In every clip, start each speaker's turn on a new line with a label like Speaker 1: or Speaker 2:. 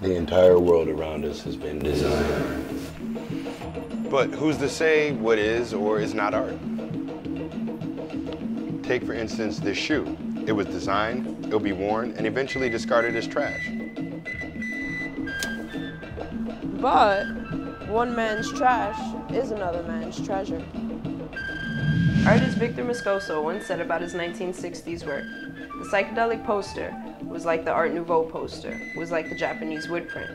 Speaker 1: The entire world around us has been designed. But who's to say what is or is not art? Take, for instance, this shoe. It was designed, it'll be worn, and eventually discarded as trash.
Speaker 2: But one man's trash is another man's treasure. Artist Victor Moscoso once said about his 1960s work, the psychedelic poster was like the Art Nouveau poster, was like the Japanese wood print.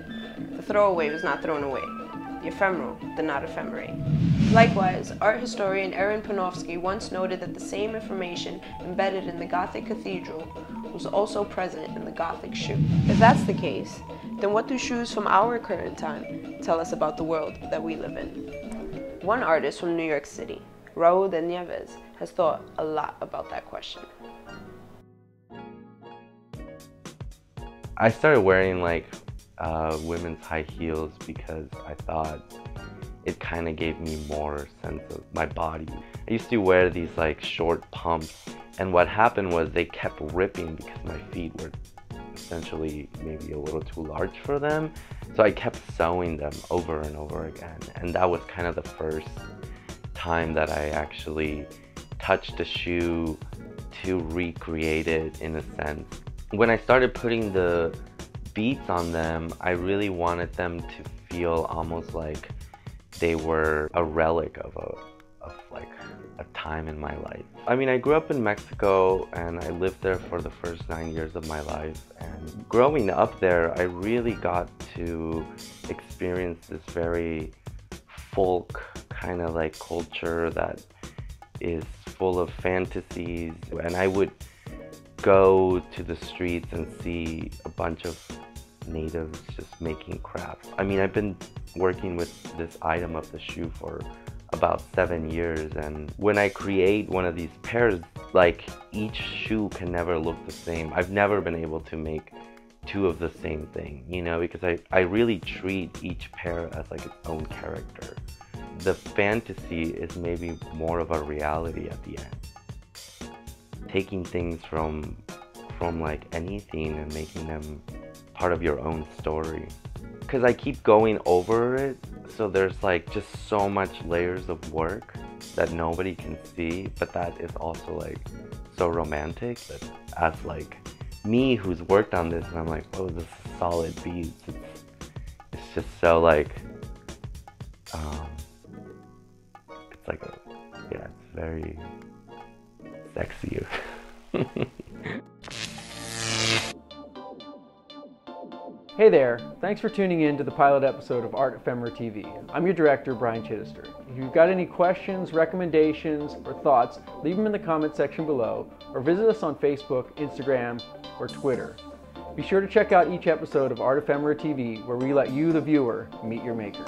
Speaker 2: The throwaway was not thrown away. The ephemeral did not ephemerate. Likewise, art historian Aaron Panofsky once noted that the same information embedded in the Gothic cathedral was also present in the Gothic shoe. If that's the case, then what do shoes from our current time tell us about the world that we live in? One artist from New York City, Raul de Nieves, has thought a lot about that question.
Speaker 3: I started wearing like women's high heels because I thought it kind of gave me more sense of my body. I used to wear these like short pumps, and what happened was they kept ripping because my feet were essentially maybe a little too large for them. So I kept sewing them over and over again, and that was kind of the first time that I actually touched a shoe to recreate it in a sense. When I started putting the beats on them, I really wanted them to feel almost like they were a relic of like a time in my life. I mean, I grew up in Mexico and I lived there for the first 9 years of my life. And growing up there, I really got to experience this very folk kind of like culture that is full of fantasies. And I would go to the streets and see a bunch of natives just making crafts. I mean, I've been working with this item of the shoe for about 7 years, and when I create one of these pairs, like each shoe can never look the same. I've never been able to make two of the same thing, you know, because I really treat each pair as like its own character. The fantasy is maybe more of a reality at the end. Taking things from like anything and making them part of your own story. Because I keep going over it, so there's like just so much layers of work that nobody can see, but that is also like so romantic. That as like me who's worked on this, and I'm like, oh, this is solid beads. It's just so like, it's like yeah, it's very sexy.
Speaker 4: Hey there, thanks for tuning in to the pilot episode of Art Ephemera TV. I'm your director, Brian Chittister. If you've got any questions, recommendations, or thoughts, leave them in the comment section below, or visit us on Facebook, Instagram, or Twitter. Be sure to check out each episode of Art Ephemera TV, where we let you, the viewer, meet your makers.